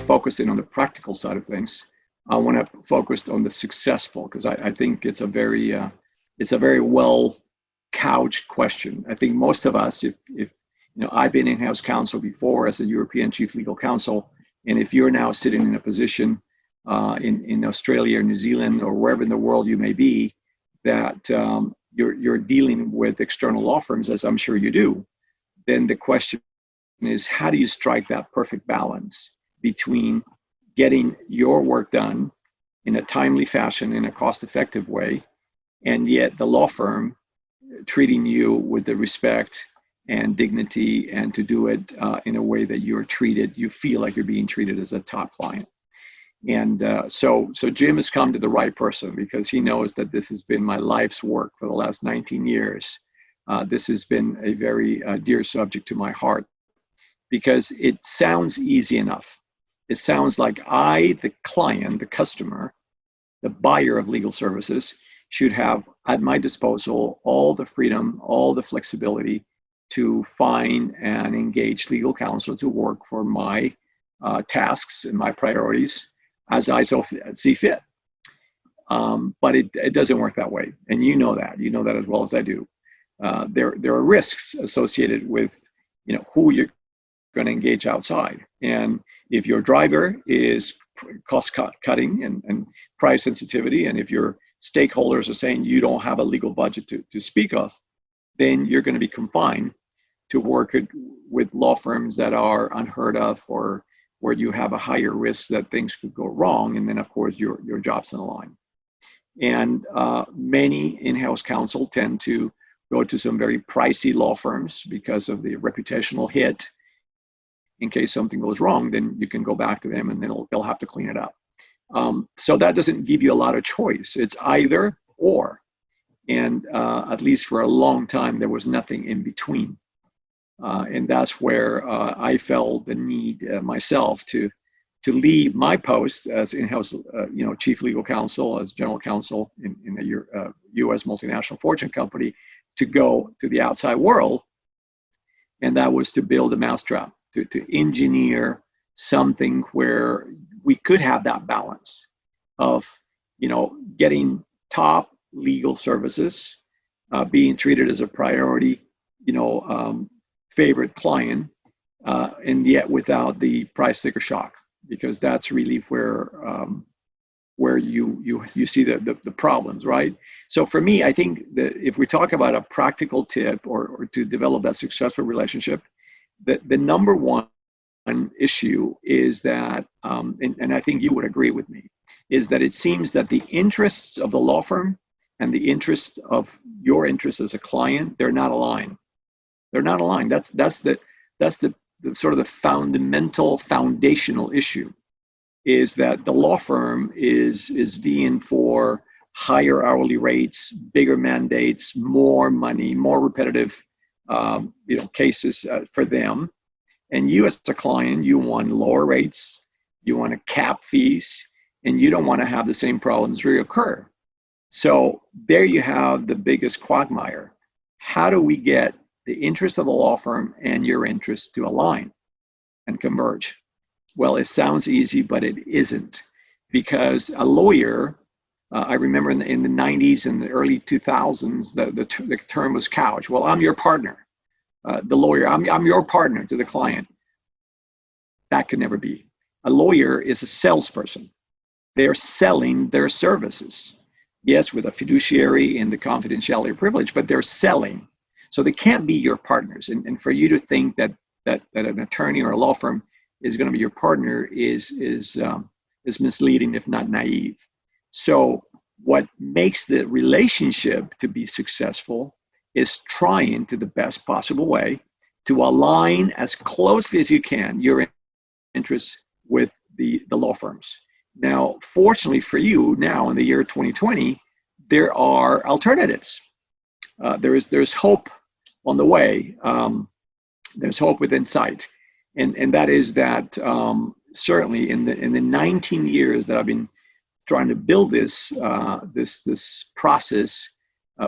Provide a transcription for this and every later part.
focus in on the practical side of things. I want to focus on the successful, because I think it's a very well couched question. I think most of us, if you know, I've been in-house counsel before as a European chief legal counsel, and if you're now sitting in a position in Australia or New Zealand or wherever in the world you may be, that you're dealing with external law firms, as I'm sure you do, then the question is, how do you strike that perfect balance between getting your work done in a timely fashion, in a cost-effective way, and yet the law firm treating you with the respect and dignity, and to do it in a way that you feel like you're being treated as a top client. And so Jim has come to the right person, because he knows that this has been my life's work for the last 19 years. This has been a very dear subject to my heart, because it sounds easy enough. It sounds like I, the client, the customer, the buyer of legal services, should have at my disposal all the freedom, all the flexibility to find and engage legal counsel to work for my tasks and my priorities as I see fit. But it doesn't work that way. And you know that as well as I do. There are risks associated with, you know, who you're going to engage outside. And if your driver is cost cutting and price sensitivity, and if your stakeholders are saying you don't have a legal budget to speak of, then you're going to be confined to work with law firms that are unheard of, or where you have a higher risk that things could go wrong. And then, of course, your job's on the line. And many in-house counsel tend to go to some very pricey law firms because of the reputational hit. In case something goes wrong, then you can go back to them, and then they'll have to clean it up. So that doesn't give you a lot of choice. It's either or. And at least for a long time, there was nothing in between. And that's where I felt the need myself to leave my post as in-house, chief legal counsel, as general counsel in a U.S. multinational fortune company, to go to the outside world. And that was to build a mousetrap, to engineer something where we could have that balance of, you know, getting top legal services, being treated as a priority, favorite client, and yet without the price sticker shock, because that's really where you see the problems, right? So for me, I think that if we talk about a practical tip or to develop that successful relationship, the number one issue is that, and I think you would agree with me, is that it seems that the interests of the law firm and the interests of your interests as a client, they're not aligned. They're not aligned. That's the sort of the foundational issue, is that the law firm is vying for higher hourly rates, bigger mandates, more money, more repetitive cases for them. And you as a client, you want lower rates, you want to cap fees, and you don't want to have the same problems reoccur. So there you have the biggest quagmire. How do we get the interest of the law firm and your interests to align and converge? Well, it sounds easy, but it isn't, because a lawyer, I remember in the 90s and the early 2000s, the term was couched. Well, I'm your partner. The lawyer, I'm your partner to the client. That could never be. A lawyer is a salesperson. They're selling their services. Yes, with a fiduciary and the confidentiality privilege, but they're selling. So they can't be your partners. And for you to think that an attorney or a law firm is going to be your partner is misleading, if not naive. So what makes the relationship to be successful is trying to the best possible way to align as closely as you can your interests with the law firms. Now, fortunately for you, now in the year 2020, there are alternatives. There's hope on the way. There's hope within sight, and that is that certainly in the 19 years that I've been trying to build this process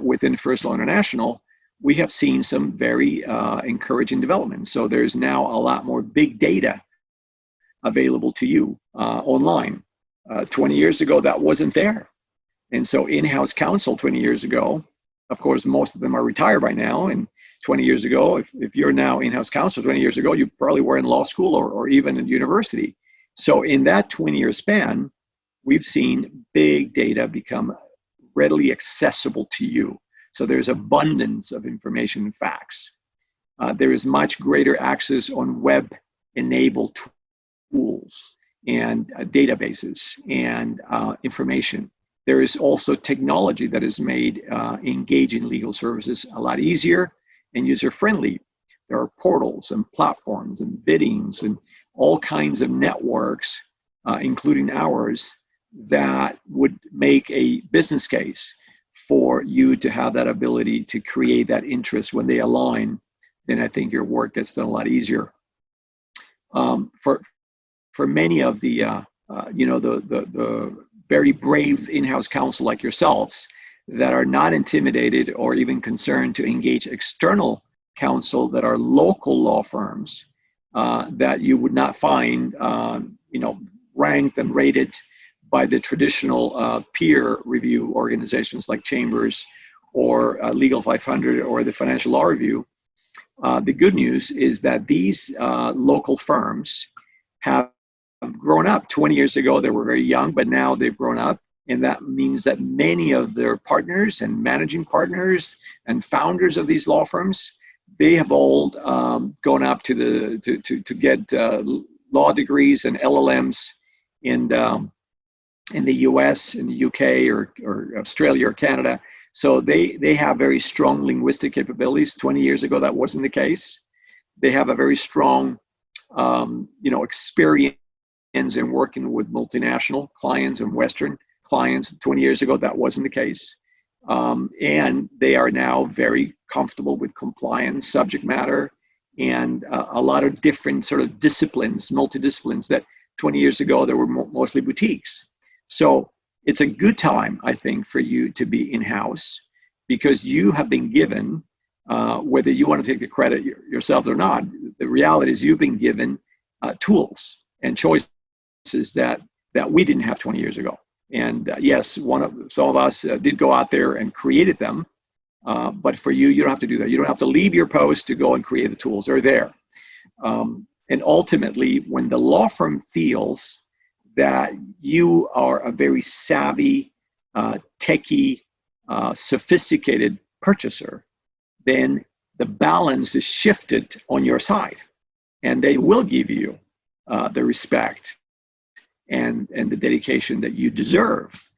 within First Law International, we have seen some very encouraging developments. So there's now a lot more big data available to you online. 20 years ago, that wasn't there. And so in-house counsel 20 years ago, of course, most of them are retired by now. And 20 years ago, if you're now in-house counsel 20 years ago, you probably were in law school or even in university. So in that 20-year span, we've seen big data become readily accessible to you. So there's abundance of information and facts. There is much greater access on web-enabled tools and databases and information. There is also technology that has made engaging legal services a lot easier and user-friendly. There are portals and platforms and biddings and all kinds of networks, including ours, that would make a business case for you to have that ability to create that interest. When they align, then I think your work gets done a lot easier. For many of the the very brave in-house counsel like yourselves that are not intimidated or even concerned to engage external counsel that are local law firms that you would not find ranked and rated by the traditional peer review organizations like Chambers or Legal 500 or the Financial Law Review. The good news is that these local firms have grown up. 20 years ago, they were very young, but now they've grown up. And that means that many of their partners and managing partners and founders of these law firms, they have all gone up to get law degrees and LLMs in the US, in the UK, or Australia or Canada. So they have very strong linguistic capabilities. 20 years ago, that wasn't the case. They have a very strong, experience in working with multinational clients and Western clients. 20 years ago, that wasn't the case. And they are now very comfortable with compliance, subject matter, and a lot of different sort of disciplines, multidisciplines that 20 years ago, there were mostly boutiques. So it's a good time, I think, for you to be in-house because you have been given, whether you want to take the credit yourself or not, the reality is you've been given tools and choices that we didn't have 20 years ago. And yes, some of us did go out there and created them, but for you, you don't have to do that. You don't have to leave your post to go and create the tools. They're there. And ultimately, when the law firm feels that you are a very savvy, techie, sophisticated purchaser, then the balance is shifted on your side, and they will give you the respect and the dedication that you deserve,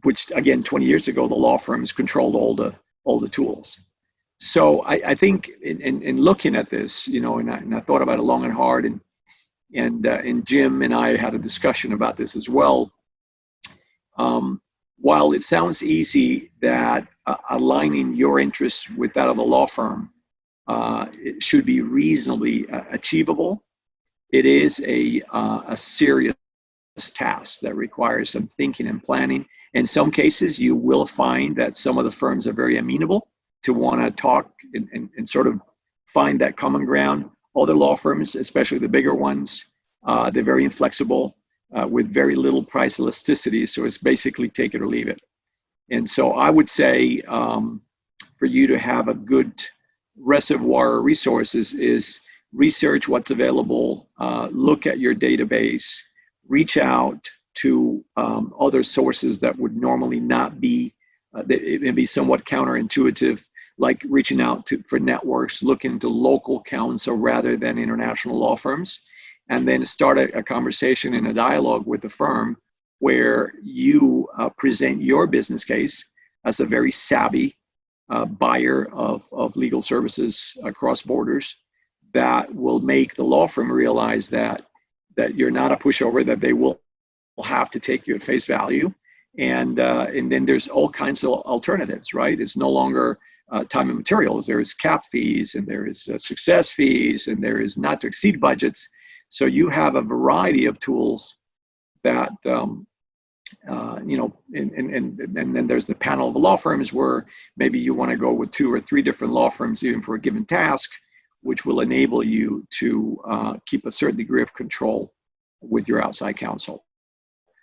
which again, 20 years ago, the law firms controlled all the tools. So I think in looking at this, and I thought about it long and hard, and Jim and I had a discussion about this as well. While it sounds easy that aligning your interests with that of a law firm it should be reasonably achievable, it is a serious task that requires some thinking and planning. In some cases, you will find that some of the firms are very amenable to want to talk and sort of find that common ground. Other law firms, especially the bigger ones, they're very inflexible with very little price elasticity. So it's basically take it or leave it. And so I would say for you to have a good reservoir of resources is research what's available, look at your database, reach out to other sources that would normally not be, it may be somewhat counterintuitive, like reaching out for networks, looking into local counsel rather than international law firms, and then start a conversation and a dialogue with the firm where you present your business case as a very savvy buyer of legal services across borders that will make the law firm realize that you're not a pushover, that they will have to take you at face value. And then there's all kinds of alternatives, right? It's no longer time and materials. There is cap fees, and there is success fees, and there is not to exceed budgets. So you have a variety of tools that, and then there's the panel of the law firms where maybe you want to go with 2 or 3 different law firms even for a given task, which will enable you to keep a certain degree of control with your outside counsel.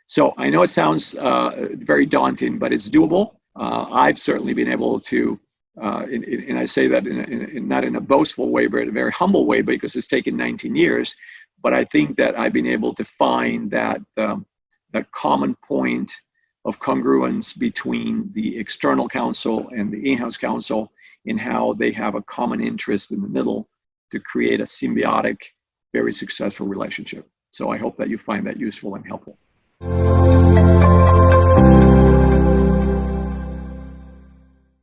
So I know it sounds very daunting, but it's doable. I've certainly been able to, and I say that not in a boastful way, but in a very humble way, because it's taken 19 years. But I think that I've been able to find that that common point of congruence between the external counsel and the in-house counsel, in how they have a common interest in the middle to create a symbiotic, very successful relationship. So I hope that you find that useful and helpful.